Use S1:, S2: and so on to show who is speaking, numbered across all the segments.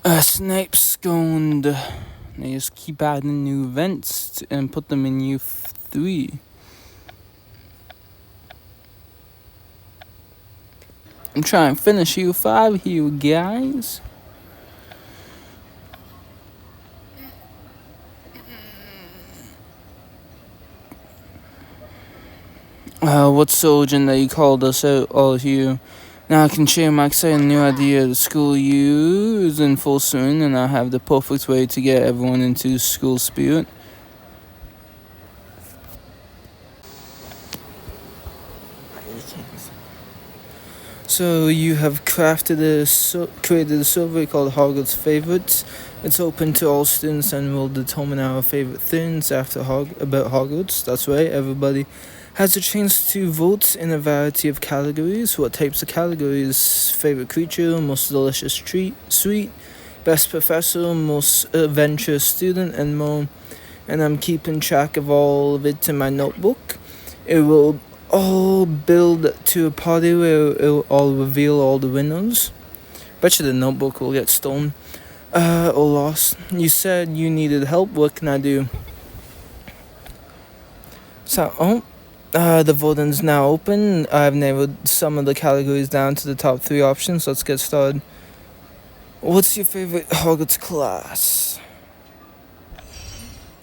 S1: Snape Scorned. They just keep adding new events and put them in U3. I'm trying to finish U5 here, guys. What's the origin that you called us out all here? Now I can share my exciting new idea. The school year is in full swing, and I have the perfect way to get everyone into school spirit. So you have created a survey called Hogwarts Favorites. It's open to all students and will determine our favorite things about Hogwarts. That's right, everybody has a chance to vote in a variety of categories. What types of categories? Favorite creature, most delicious sweet, best professor, most adventurous student, and more. And I'm keeping track of all of it in my notebook. It will all build to a party where it'll all reveal all the winners. Bet you the notebook will get stolen or lost. You said you needed help. What can I do? The voting's now open. I've narrowed some of the categories down to the top 3 options. Let's get started. What's your favorite Hogwarts class?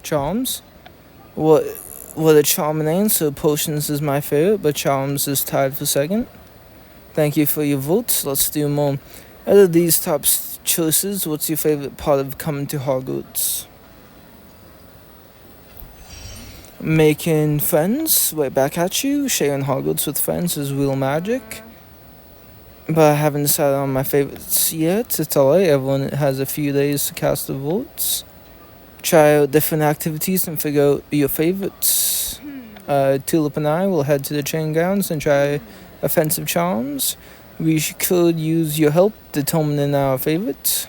S1: Charms? What a charming answer. Potions is my favorite, but Charms is tied for second. Thank you for your votes. Let's do more. Out of these top choices, what's your favorite part of coming to Hogwarts? Making friends, right back at you. Sharing Hogwarts with friends is real magic. But I haven't decided on my favorites yet. It's alright, everyone has a few days to cast their votes. Try out different activities and figure out your favorites. Tulip and I will head to the training grounds and try offensive charms. We could use your help determining our favorites.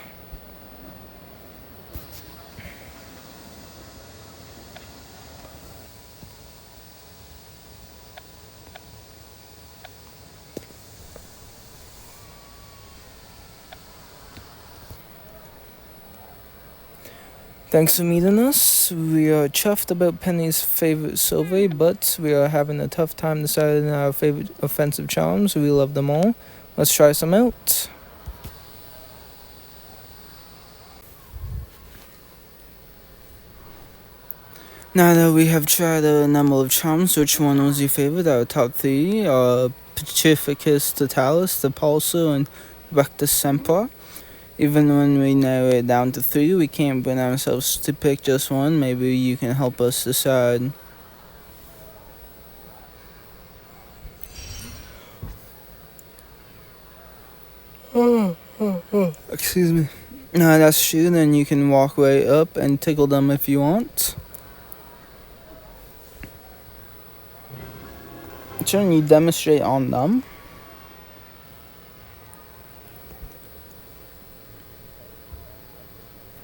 S1: Thanks for meeting us. We are chuffed about Penny's favorite survey, but we are having a tough time deciding our favorite offensive charms. We love them all. Let's try some out. Now that we have tried a number of charms, which one was your favorite? Our top 3 are Petrificus Totalis, the Pulsar, and Rectus Semper. Even when we narrow it down to 3, we can't bring ourselves to pick just one. Maybe you can help us decide. Excuse me. No, that's true. Then you can walk right up and tickle them if you want. Shouldn't you demonstrate on them?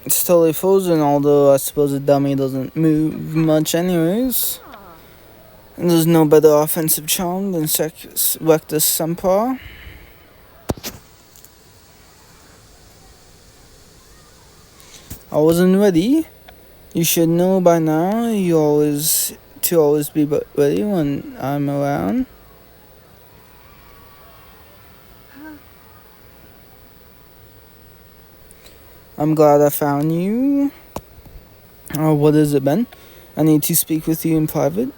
S1: It's totally frozen, although I suppose the dummy doesn't move much anyways. And there's no better offensive charm than Rectus Semper. I wasn't ready. You should know by now to always be ready when I'm around. I'm glad I found you. What has it been? I need to speak with you in private.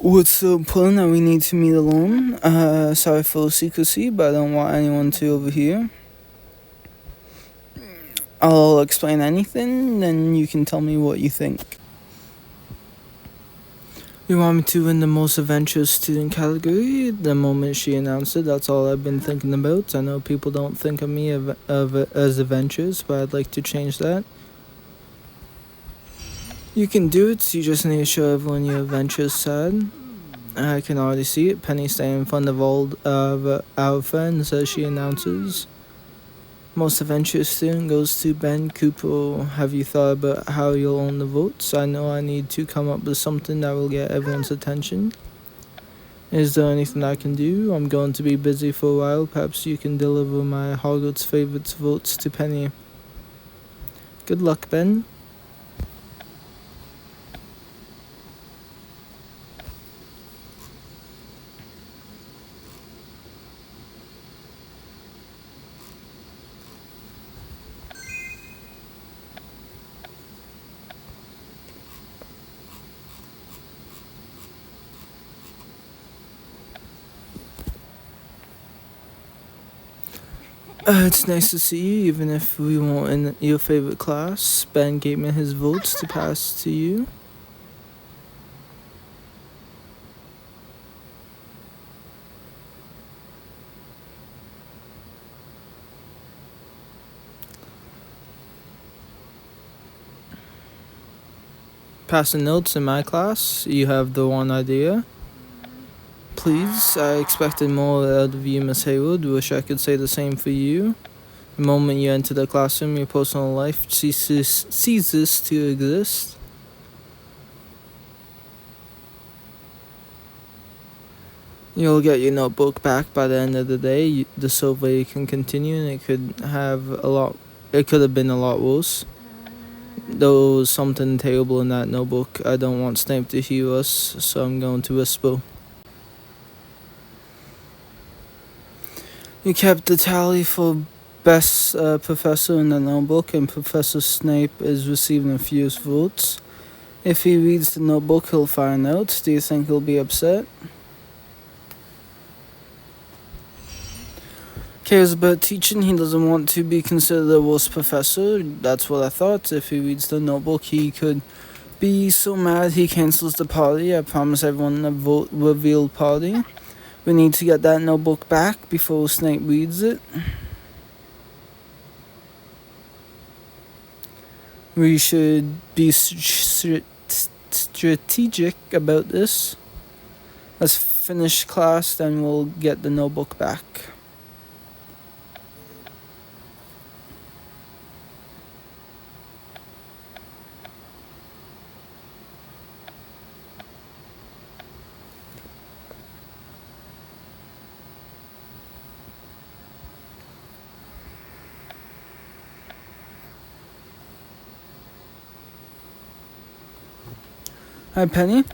S1: What's so important that we need to meet alone? Sorry for secrecy, but I don't want anyone to overhear. I'll explain anything, then you can tell me what you think. You want me to win the most adventurous student category? The moment she announced it, that's all I've been thinking about. I know people don't think of me as adventurous, but I'd like to change that. You can do it, you just need to show everyone your adventurous side. I can already see it. Penny staying in front of all of our friends as she announces. Most adventurous student goes to Ben Cooper. Have you thought about how you'll own the votes? I know I need to come up with something that will get everyone's attention. Is there anything I can do? I'm going to be busy for a while. Perhaps you can deliver my Hogwarts favorites votes to Penny. Good luck, Ben. It's nice to see you, even if we weren't in your favorite class. Ben gave me his votes to pass to you. Passing notes in my class, you have the one idea. Please, I expected more out of you, Miss Haywood. Wish I could say the same for you. The moment you enter the classroom, your personal life ceases to exist. You'll get your notebook back by the end of the day. The survey can continue, and it could have been a lot worse. There was something terrible in that notebook. I don't want Snape to hear us, so I'm going to whisper. You kept the tally for best professor in the notebook, and Professor Snape is receiving a few votes. If he reads the notebook, he'll find out. Do you think he'll be upset? Cares about teaching. He doesn't want to be considered the worst professor. That's what I thought. If he reads the notebook, he could be so mad he cancels the party. I promise everyone a vote reveal party. We need to get that notebook back before Snape reads it. We should be strategic about this. Let's finish class, then we'll get the notebook back. Hi, Penny.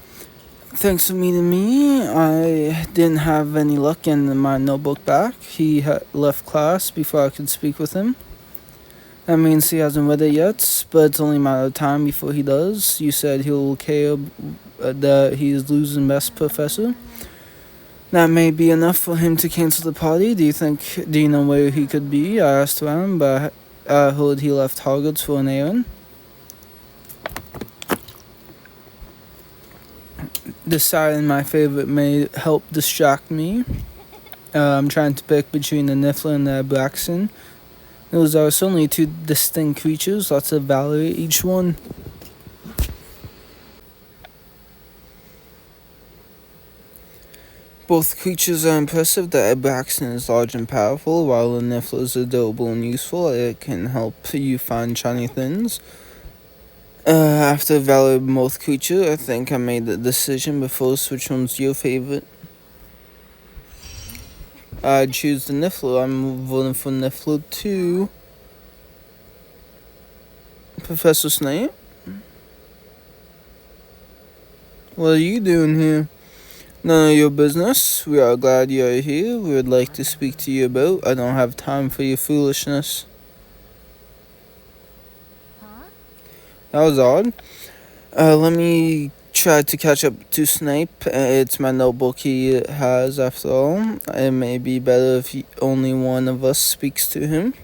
S1: Thanks for meeting me. I didn't have any luck getting my notebook back. He left class before I could speak with him. That means he hasn't read it yet, but it's only a matter of time before he does. You said he'll care that he is losing best professor. That may be enough for him to cancel the party. Do you know where he could be? I asked around, but I heard he left Hogwarts for an errand. Deciding my favorite may help distract me. I'm trying to pick between the Niffler and the Abraxan. Those are certainly two distinct creatures. Let's evaluate each one. Both creatures are impressive. The Abraxan is large and powerful, while the Niffler is adorable and useful. It can help you find shiny things. After evaluating both creatures, I think I made the decision, but first, which one's your favorite? I'd choose the Niffler. I'm voting for Niffler 2. Professor Snape? What are you doing here? None of your business. We are glad you are here. We would like to speak to you about. I don't have time for your foolishness. That was odd. Let me try to catch up to Snape. It's my notebook he has, after all. It may be better if only one of us speaks to him.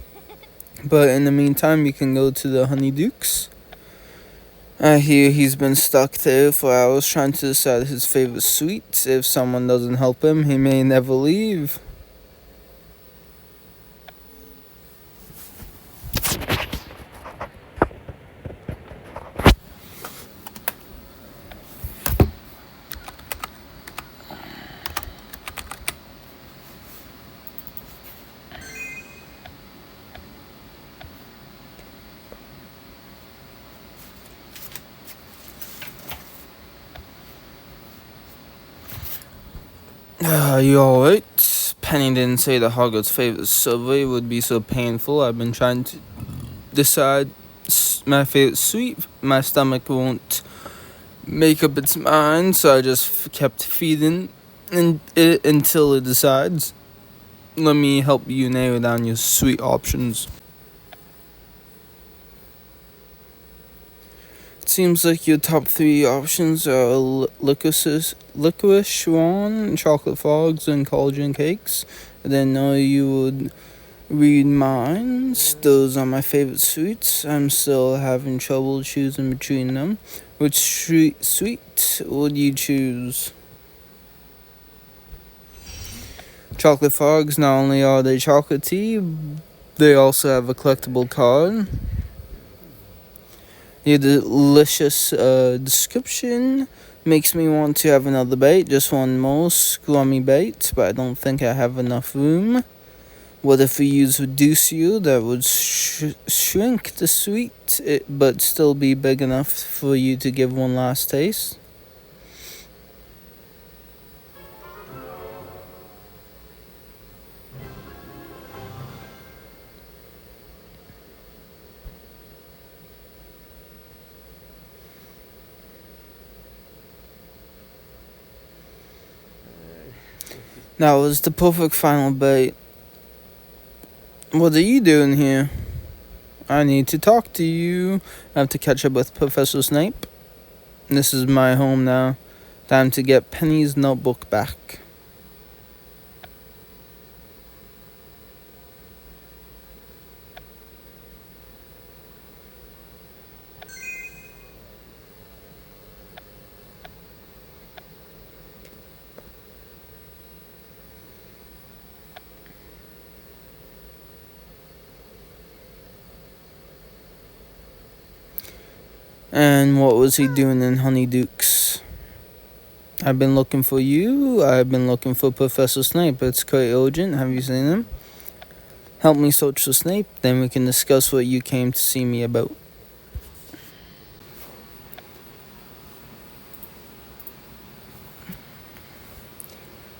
S1: But in the meantime, you can go to the Honeydukes. I hear he's been stuck there for hours trying to decide his favorite sweet. If someone doesn't help him, he may never leave. You alright? Penny didn't say that Hogwarts' favorite survey would be so painful. I've been trying to decide my favorite sweet. My stomach won't make up its mind, so I just kept feeding it until it decides. Let me help you narrow down your sweet options. It seems like your top three options are licorice wand, chocolate frogs, and collagen cakes. I didn't know you would read minds. Those are my favorite sweets. I'm still having trouble choosing between them. Which sweet would you choose? Chocolate frogs, not only are they chocolatey, they also have a collectible card. Your delicious description makes me want to have another bite, just one more scrummy bite, but I don't think I have enough room. What if we use Reducio? That would shrink the sweet, but still be big enough for you to give one last taste. That was the perfect final bite. What are you doing here? I need to talk to you. I have to catch up with Professor Snape. This is my home now. Time to get Penny's notebook back. And what was he doing in Honeydukes? I've been looking for you. I've been looking for Professor Snape. It's quite urgent. Have you seen him? Help me search for Snape, then we can discuss what you came to see me about.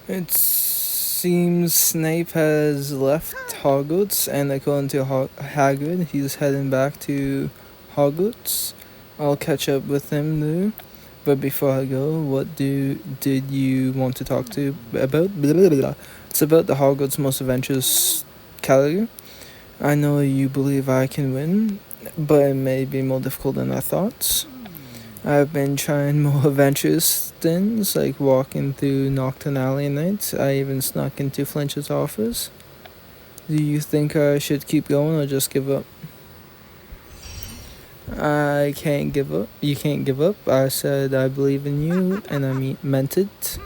S1: It seems Snape has left Hogwarts, and according to Hagrid, he's heading back to Hogwarts. I'll catch up with him there. But before I go, what did you want to talk to about? Blah, blah, blah. It's about the Hogwarts Most Adventures category. I know you believe I can win, but it may be more difficult than I thought. I've been trying more adventurous things, like walking through Nocturne Alley at night. I even snuck into Flinch's office. Do you think I should keep going or just give up? I can't give up. You can't give up. I said I believe in you, and I meant it.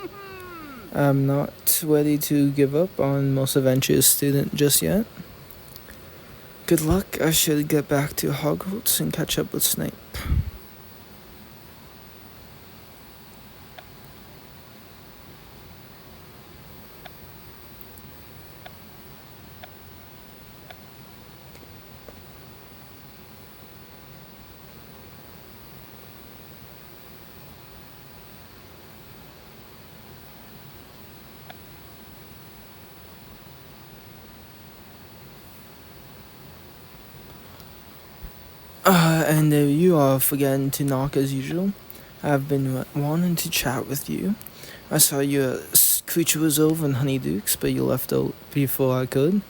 S1: I'm not ready to give up on Most Adventurous Student just yet. Good luck. I should get back to Hogwarts and catch up with Snape. And there you are, forgetting to knock as usual. I've been wanting to chat with you. I saw your creature was over in Honeydukes, but you left out before I could.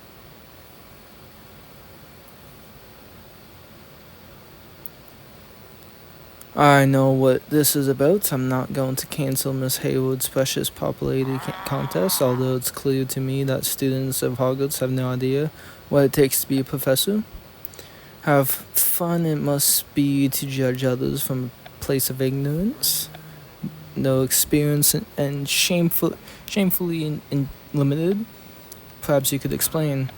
S1: I know what this is about. I'm not going to cancel Miss Haywood's precious popularity contest, although it's clear to me that students of Hogwarts have no idea what it takes to be a professor. How fun it must be to judge others from a place of ignorance, no experience, and shamefully limited. Perhaps you could explain.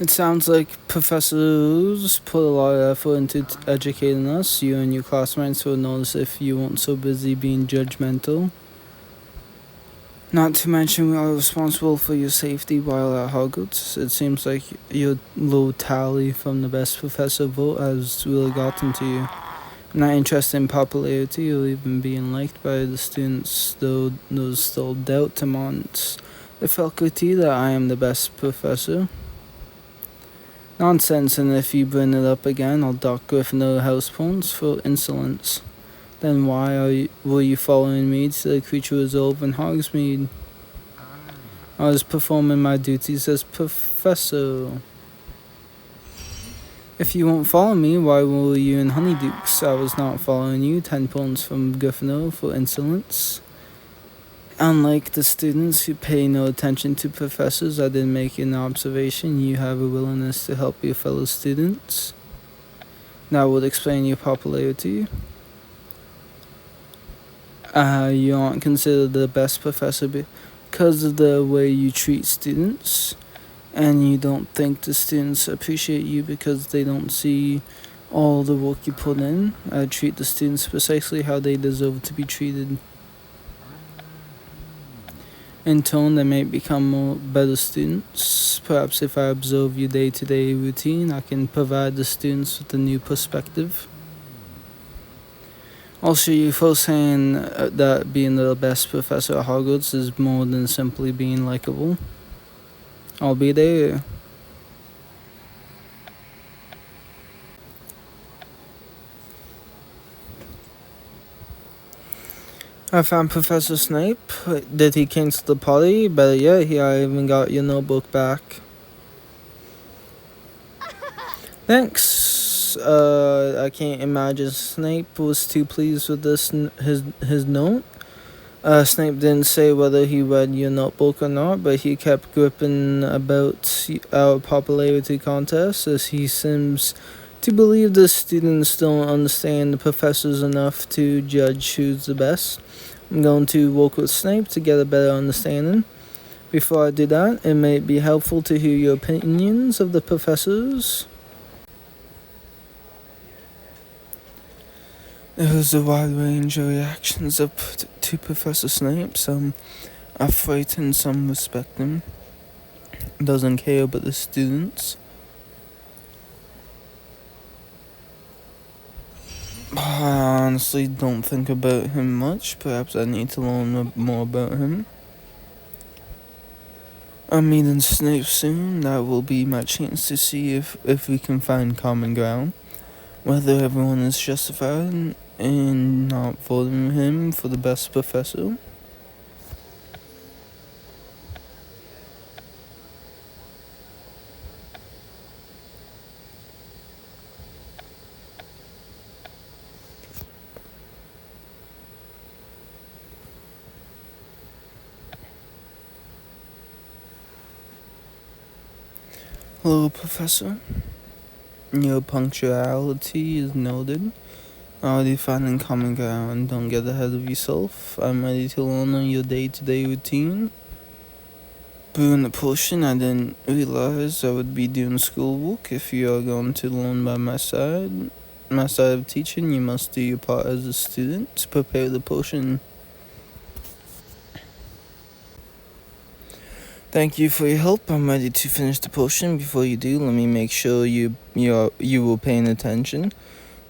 S1: It sounds like professors put a lot of effort into educating us. You and your classmates will notice if you weren't so busy being judgmental. Not to mention, we are responsible for your safety while at Hogwarts. It seems like your low tally from the best professor vote has really gotten to you. I'm not interested in popularity or even being liked by the students, though there's still doubt amongst the faculty that I am the best professor. Nonsense, and if you bring it up again, I'll dock Gryffindor house points for insolence. Then why were you following me to the Creature Reserve in Hogsmeade? I was performing my duties as professor. If you won't follow me, why were you in Honeydukes? I was not following you. 10 points from Gryffindor for insolence. Unlike the students who pay no attention to professors, I did make an observation. You have a willingness to help your fellow students. That would explain your popularity. You aren't considered the best professor because of the way you treat students, and you don't think the students appreciate you because they don't see all the work you put in. I treat the students precisely how they deserve to be treated. In turn, they may become better students. Perhaps if I observe your day-to-day routine, I can provide the students with a new perspective. Also, you first saying that being the best professor at Hogwarts is more than simply being likable. I'll be there. I found Professor Snape. Did he cancel the party? Better yet, I even got your notebook back. Thanks. I can't imagine Snape was too pleased with his note. Snape didn't say whether he read your notebook or not, but he kept gripping about our popularity contest, as he seems to believe the students don't understand the professors enough to judge who's the best. I'm going to work with Snape to get a better understanding. Before I do that, it may be helpful to hear your opinions of the professors. There was a wide range of reactions up to Professor Snape. Some are frightened, some respect him. Doesn't care about the students. I honestly don't think about him much. Perhaps I need to learn more about him. I'm meeting Snape soon. That will be my chance to see if we can find common ground. Whether everyone is justified in not voting him for the best professor. Hello, Professor. Your punctuality is noted. Already finding common ground. Don't get ahead of yourself. I'm ready to learn on your day-to-day routine. Brewing the potion, I didn't realize I would be doing schoolwork. If you are going to learn by my side of teaching, you must do your part as a student to prepare the potion. Thank you for your help. I'm ready to finish the potion. Before you do, let me make sure you were paying attention.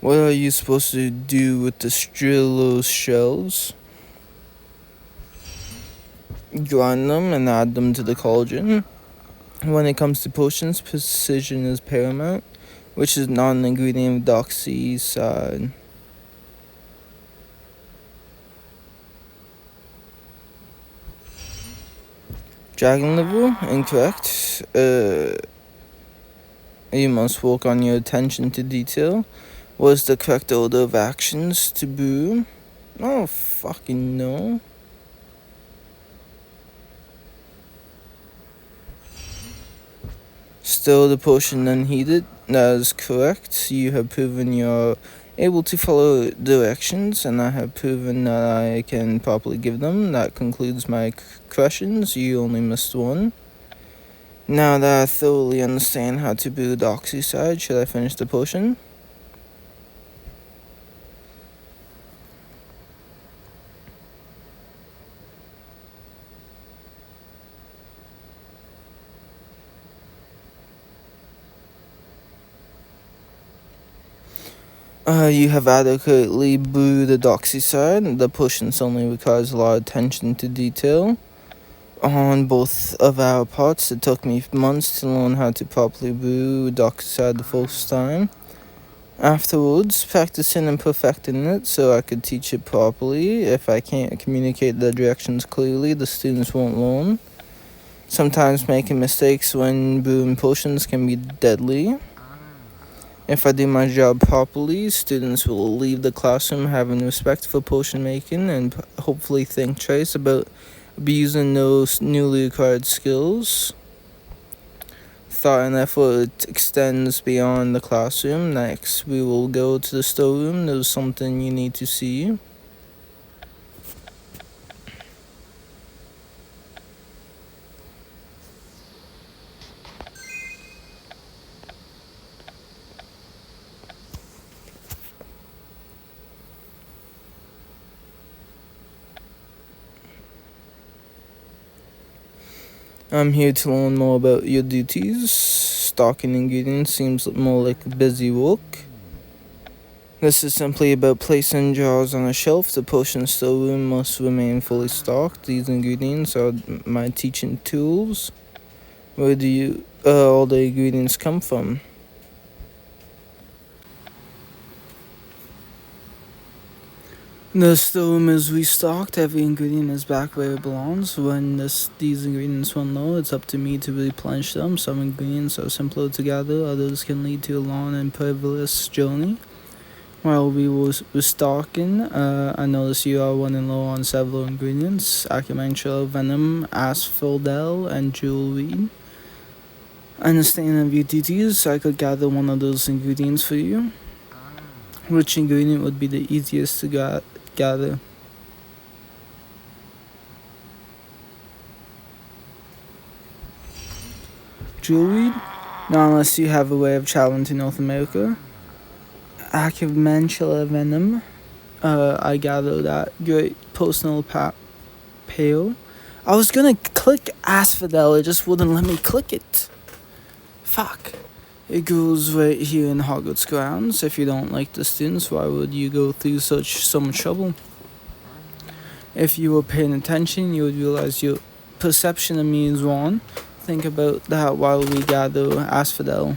S1: What are you supposed to do with the Strillo shells? Grind them and add them to the cauldron. When it comes to potions, precision is paramount, which is not an ingredient of Doxy's side. Dragon liver? Incorrect. You must work on your attention to detail. What is the correct order of actions to brew? Oh, fucking no. Still the potion unheeded. That is correct. You have proven you're able to follow directions, and I have proven that I can properly give them. That concludes my questions. You only missed one. Now that I thoroughly understand how to brew doxycyde, should I finish the potion? You have adequately brewed the doxycyde. The potion only requires a lot of attention to detail. On both of our parts, it took me months to learn how to properly brew doxycyde the first time. Afterwards, practicing and perfecting it so I could teach it properly. If I can't communicate the directions clearly, the students won't learn. Sometimes making mistakes when brewing potions can be deadly. If I do my job properly, students will leave the classroom having respect for potion making and hopefully think twice about abusing those newly acquired skills. Thought and effort extends beyond the classroom. Next, we will go to the storeroom. There's something you need to see. I'm here to learn more about your duties. Stocking ingredients seems more like busy work. This is simply about placing jars on a shelf. The potion storeroom must remain fully stocked. These ingredients are my teaching tools. Where do all the ingredients come from? The storeroom is restocked. Every ingredient is back where it belongs. When these ingredients run low, it's up to me to replenish them. Some ingredients are simpler to gather. Others can lead to a long and perilous journey. While we were restocking, I noticed you are running low on several ingredients: acupuncture, venom, asphodel, and jewelweed. Understanding of your duties, I could gather one of those ingredients for you. Which ingredient would be the easiest to gather? Jewelweed? Not unless you have a way of traveling to North America. Acupuncture venom. I gather that great personal pale. I was gonna click asphodel, it just wouldn't let me click it. Fuck. It grows right here in Hogwarts grounds. If you don't like the students, why would you go through so much trouble? If you were paying attention, you would realize your perception of me is wrong. Think about that while we gather asphodel.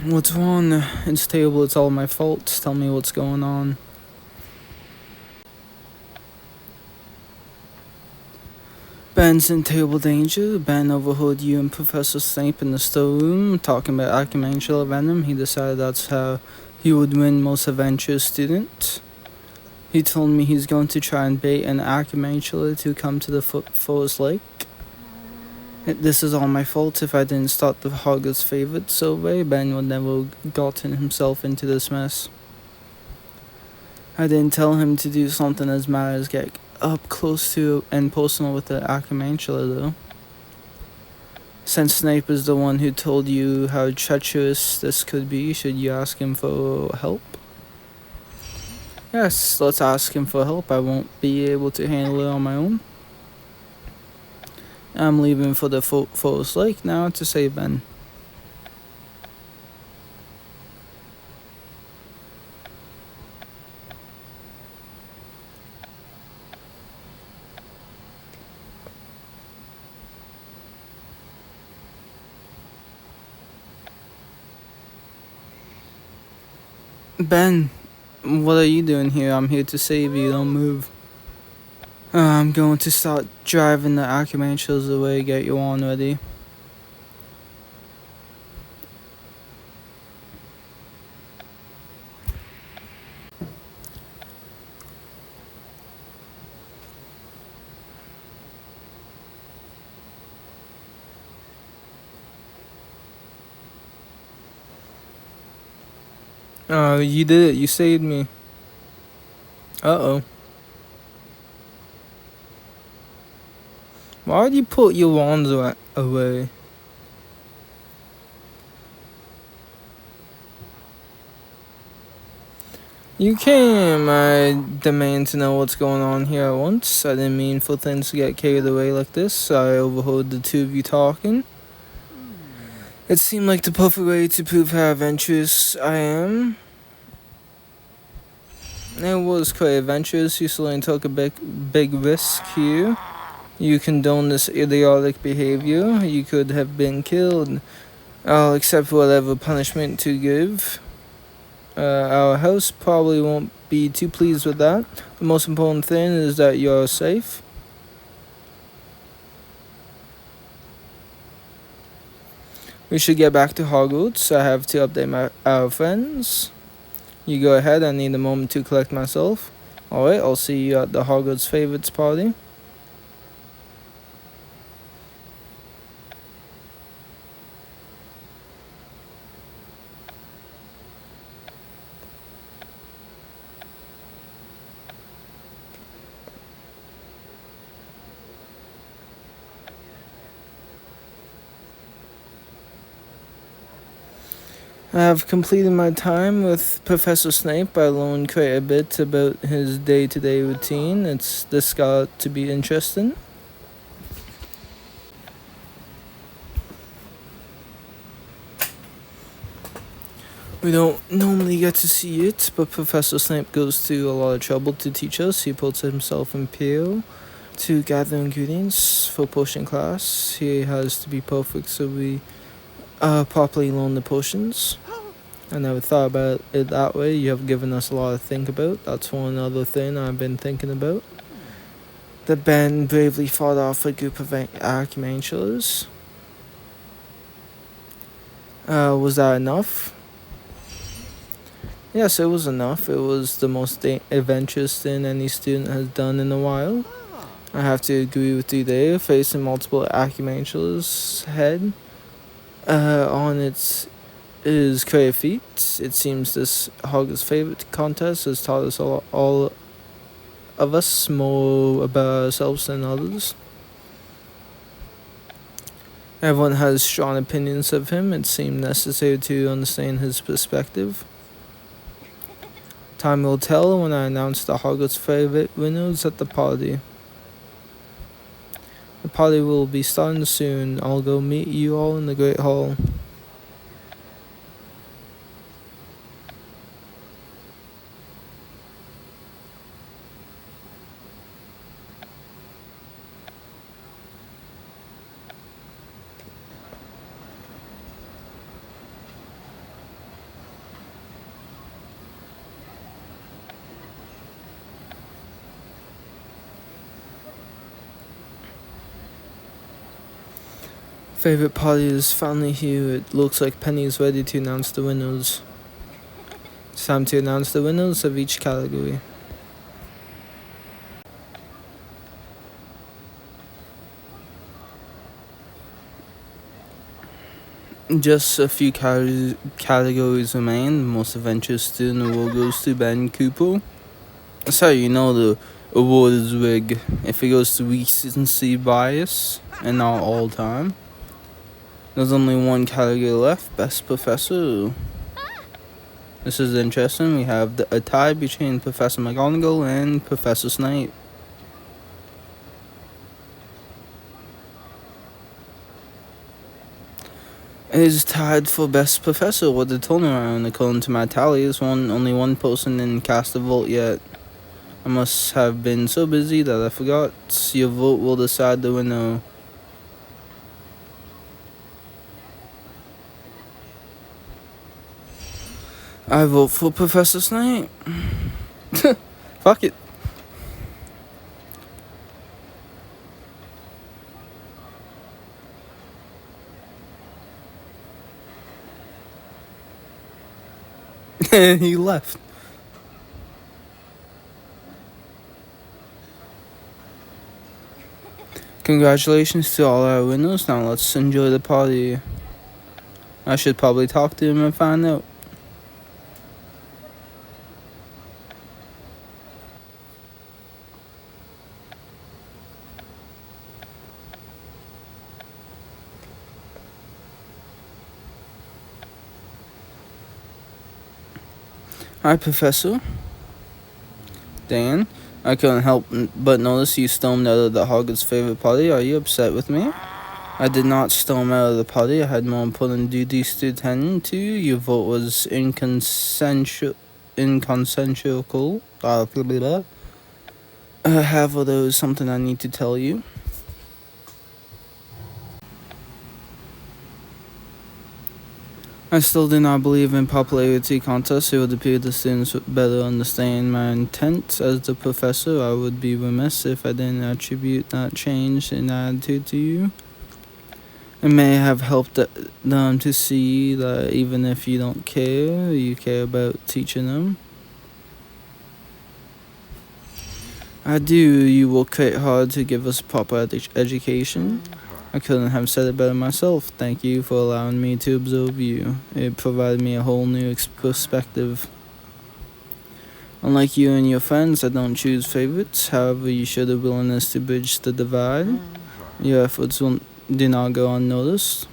S1: What's wrong? It's terrible. It's all my fault. Tell me what's going on. Ben's in terrible danger. Ben overheard you and Professor Snape in the storeroom talking about acupuncture venom. He decided that's how he would win most adventurous student. He told me he's going to try and bait an acupuncturist to come to the Forest Lake. This is all my fault. If I didn't start the Hogwarts favorite survey, Ben would never gotten himself into this mess. I didn't tell him to do something as mad as get up close to and personal with the acupuncture though. Since Snape is the one who told you how treacherous this could be, should you ask him for help? Yes, let's ask him for help. I won't be able to handle it on my own. I'm leaving for the Forest Lake now to save Ben. Ben, What are you doing here? I'm here to save you. Don't move. I'm going to start driving the Accumancials away. Get you on ready. You did it. You saved me. Uh-oh. Why'd you put your wands away? You came. I demand to know what's going on here at once. I didn't mean for things to get carried away like this. I overheard the two of you talking. It seemed like the perfect way to prove how adventurous I am. It was quite adventurous. You certainly took a big risk here. You condone this idiotic behavior. You could have been killed. I'll accept whatever punishment to give. Our house probably won't be too pleased with that. The most important thing is that you're safe. We should get back to Hogwarts. I have to update our friends. You go ahead. I need a moment to collect myself. Alright, I'll see you at the Hogwarts Favorites party. I have completed my time with Professor Snape. I learned quite a bit about his day-to-day routine. This got to be interesting. We don't normally get to see it, but Professor Snape goes to a lot of trouble to teach us. He puts himself in peril to gather ingredients for potion class. He has to be perfect so we properly learn the potions. I never thought about it that way. You have given us a lot to think about. That's one other thing I've been thinking about. That Ben bravely fought off a group of Accumancials. Was that enough? Yes, it was enough. It was the most adventurous thing any student has done in a while. I have to agree with you there. Facing multiple Accumancials head on its is quite a feat. It seems this Hogwarts Favorite contest has taught us all of us more about ourselves than others. Everyone has strong opinions of him. It seemed necessary to understand his perspective. Time will tell when I announce the Hogwarts Favorite winners at the party. The party will be starting soon. I'll go meet you all in the Great Hall. Favorite party is finally here. It looks like Penny is ready to announce the winners. It's time to announce the winners of each category. Just a few categories remain. The most adventurous student award goes to Ben Cooper. That's how you know the award is rigged. If it goes to recency bias and not all time. There's only one category left, Best Professor. This is interesting. We have a tie between Professor McGonagall and Professor Snape. It is tied for Best Professor with the turnaround. According to my tallies, only one person didn't cast a vote yet. I must have been so busy that I forgot. Your vote will decide the winner. I vote for Professor Snape. Fuck it. He left. Congratulations to all our winners. Now let's enjoy the party. I should probably talk to him and find out. Hi, Professor. Dan, I couldn't help but notice you stormed out of the Hogwarts favorite party. Are you upset with me? I did not storm out of the party. I had more important duties to attend to. Your vote was inconsensual. Blah, blah, blah. However, there is something I need to tell you. I still do not believe in popularity contests. It would appear the students would better understand my intent. As the professor, I would be remiss if I didn't attribute that change in attitude to you. It may have helped them to see that even if you don't care, you care about teaching them. I do. You work quite hard to give us proper education. I couldn't have said it better myself. Thank you for allowing me to observe you. It provided me a whole new perspective. Unlike you and your friends, I don't choose favorites. However, you showed a willingness to bridge the divide. Your efforts do not go unnoticed.